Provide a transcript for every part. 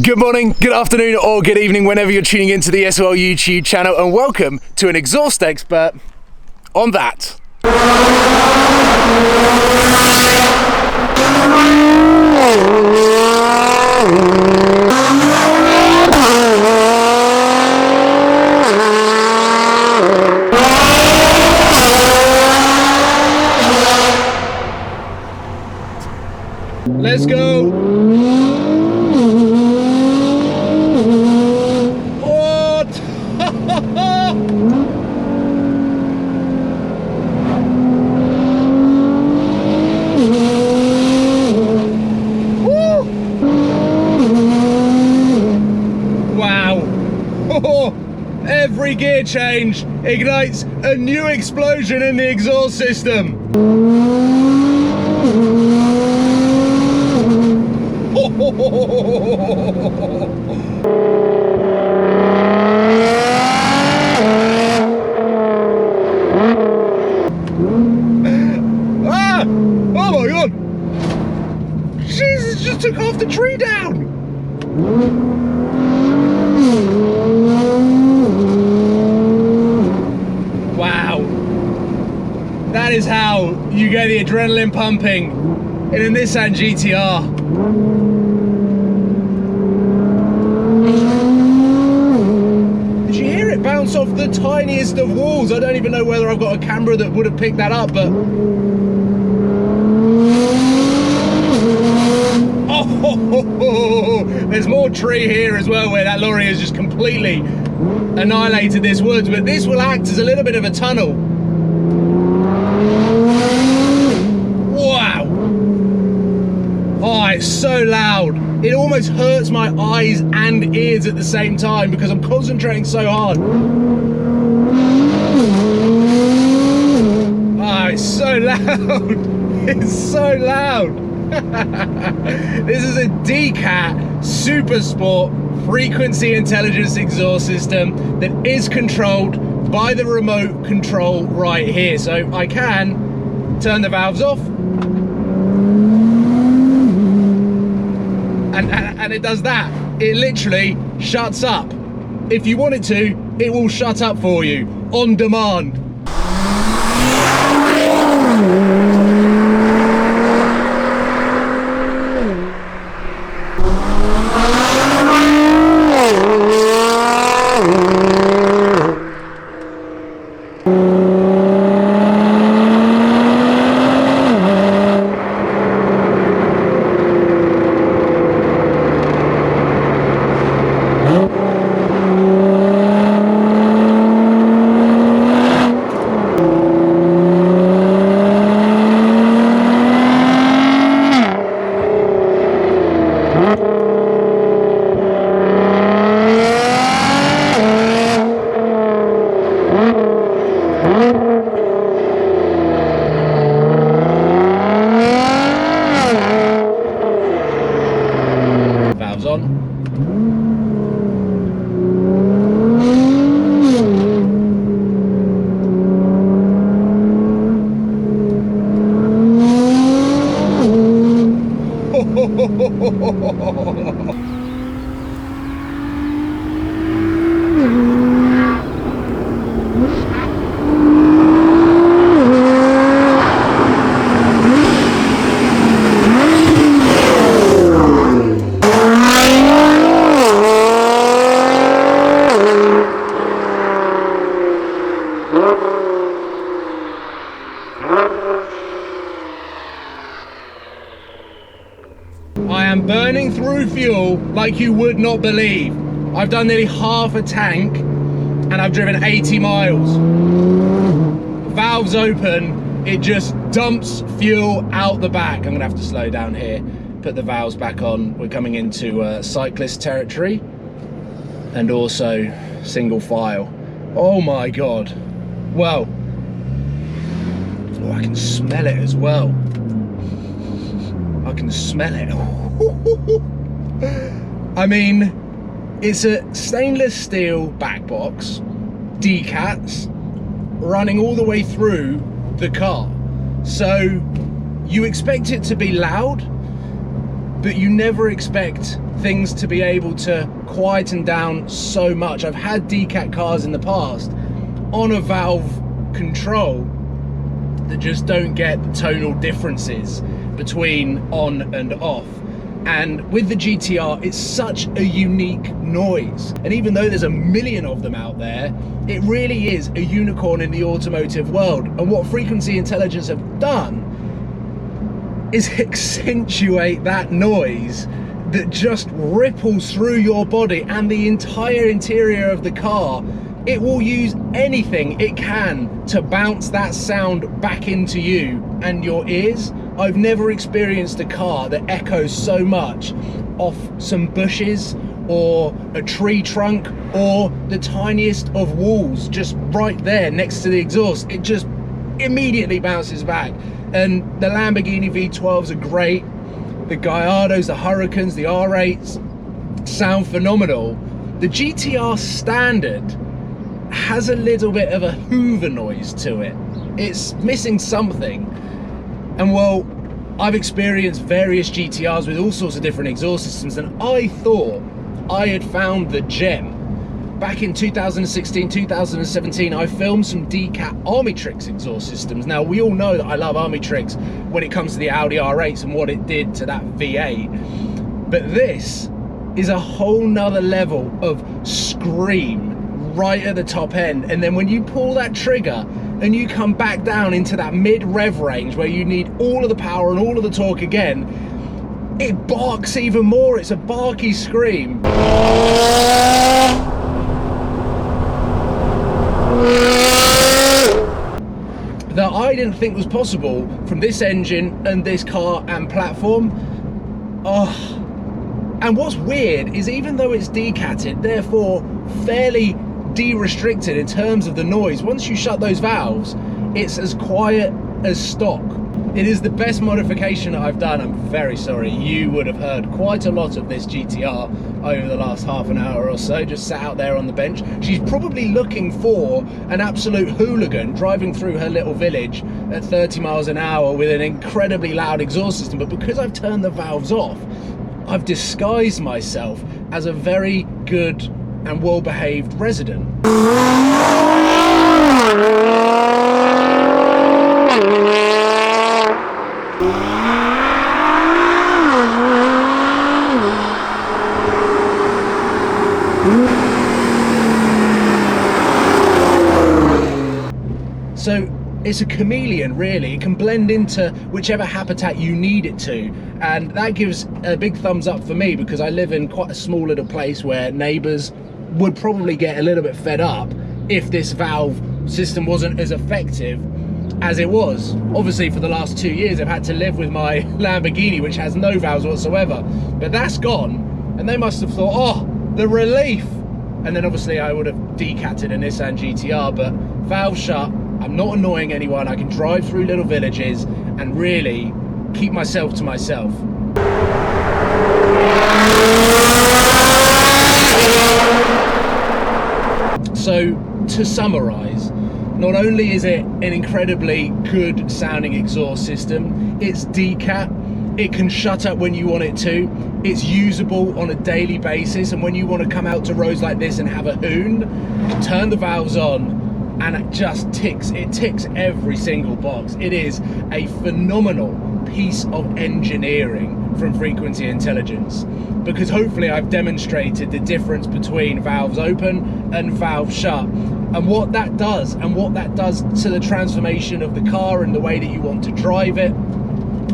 Good morning, good afternoon, or good evening whenever you're tuning into the SOL YouTube channel, and welcome to an exhaust expert on that. Let's go. Every gear change ignites a new explosion in the exhaust system. Ah! Oh my god! Jesus, just took half the tree down! That is how you get the adrenaline pumping in a Nissan GT-R. Did you hear it bounce off the tiniest of walls? I don't even know whether I've got a camera that would have picked that up, but... Oh, there's more tree here as well, where that lorry has just completely annihilated this woods, but this will act as a little bit of a tunnel. Wow! Oh, it's so loud. It almost hurts my eyes and ears at the same time because I'm concentrating so hard. Oh, it's so loud. It's so loud. This is a DCAT Super Sport frequency intelligence exhaust system that is controlled by the remote control right here. So I can turn the valves off, and it does that. It literally shuts up. If you want it to, it will shut up for you on demand. Valves on. I am burning through fuel like you would not believe. I've done nearly half a tank and I've driven 80 miles. Valves open, it just dumps fuel out the back. I'm gonna have to slow down here, put the valves back on. We're coming into cyclist territory and also single file. Oh my God. Well, oh, I can smell it as well. I can smell it. I mean, it's a stainless steel back box, DCATs, running all the way through the car. So you expect it to be loud, but you never expect things to be able to quieten down so much. I've had decat cars in the past on a valve control that just don't get the tonal differences between on and off. And with the GT-R, it's such a unique noise. And even though there's a million of them out there, it really is a unicorn in the automotive world. And what Frequency Intelligence have done is accentuate that noise that just ripples through your body and the entire interior of the car. It will use anything it can to bounce that sound back into you and your ears. I've never experienced a car that echoes so much off some bushes or a tree trunk or the tiniest of walls just right there next to the exhaust. It just immediately bounces back. And the Lamborghini V12s are great. The Gallardos, the Hurricanes, the R8s sound phenomenal. The GT-R standard has a little bit of a hoover noise to it. It's missing something. And well, I've experienced various GT-Rs with all sorts of different exhaust systems, and I thought I had found the gem. Back in 2016, 2017, I filmed some decat Armitrix exhaust systems. Now, we all know that I love Armitrix when it comes to the Audi R8s and what it did to that V8. But this is a whole nother level of scream right at the top end. And then when you pull that trigger and you come back down into that mid-rev range where you need all of the power and all of the torque again, it barks even more. It's a barky scream. That I didn't think was possible from this engine and this car and platform. Oh. And what's weird is even though it's decatted, therefore fairly de-restricted in terms of the noise, once you shut those valves, it's as quiet as stock. It is the best modification I've done. I'm very sorry, you would have heard quite a lot of this GT-R over the last half an hour or so, just sat out there on the bench. She's probably looking for an absolute hooligan driving through her little village at 30 miles an hour with an incredibly loud exhaust system, but because I've turned the valves off, I've disguised myself as a very good and well-behaved resident. So it's a chameleon, really. It can blend into whichever habitat you need it to, and that gives a big thumbs up for me because I live in quite a small little place where neighbours would probably get a little bit fed up if this valve system wasn't as effective as it was. Obviously for the last 2 years I've had to live with my Lamborghini, which has no valves whatsoever, but that's gone, and they must have thought, oh, the relief. And then obviously I would have decatted a Nissan GT-R, but valve shut, I'm not annoying anyone, I can drive through little villages and really keep myself to myself. So to summarise, not only is it an incredibly good sounding exhaust system, it's decat, it can shut up when you want it to, it's usable on a daily basis, and when you want to come out to roads like this and have a hoon, turn the valves on and it just ticks every single box. It is a phenomenal piece of engineering from Frequency Intelligence, because hopefully I've demonstrated the difference between valves open and valves shut, and what that does to the transformation of the car and the way that you want to drive it.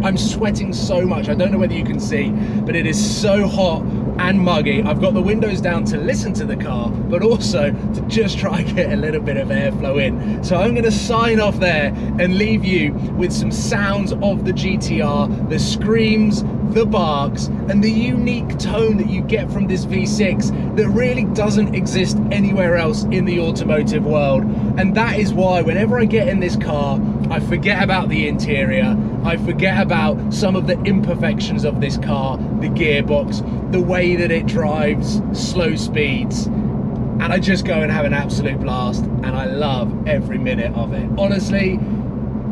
I'm sweating so much, I don't know whether you can see, but it is so hot and muggy. I've got the windows down to listen to the car, but also to just try and get a little bit of airflow in. So I'm going to sign off there and leave you with some sounds of the GT-R, the screams, the barks, and the unique tone that you get from this V6 that really doesn't exist anywhere else in the automotive world. And that is why whenever I get in this car, I forget about the interior, I forget about some of the imperfections of this car, the gearbox, the way that it drives, slow speeds, and I just go and have an absolute blast, and I love every minute of it. Honestly,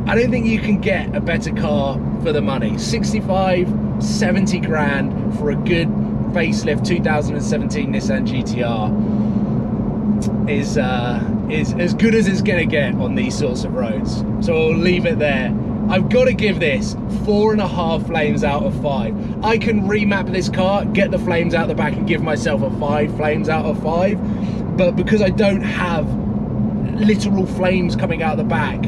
I don't think you can get a better car for the money. 65, 70 grand for a good facelift 2017 Nissan GT-R is as good as it's gonna get on these sorts of roads. So I'll leave it there. I've got to give this 4.5 flames out of 5. I can remap this car, get the flames out the back and give myself a 5 flames out of 5. But because I don't have literal flames coming out the back,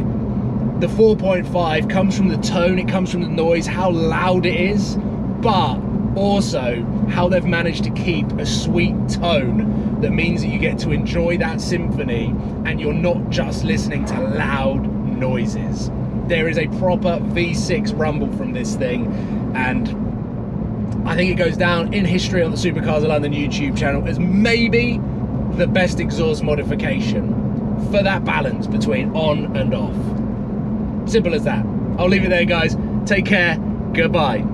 the 4.5 comes from the tone, it comes from the noise, how loud it is, but also how they've managed to keep a sweet tone that means that you get to enjoy that symphony and you're not just listening to loud noises. There is a proper V6 rumble from this thing, and I think it goes down in history on the Supercars of London YouTube channel as maybe the best exhaust modification for that balance between on and off. Simple as that. I'll leave it there, guys. Take care. Goodbye.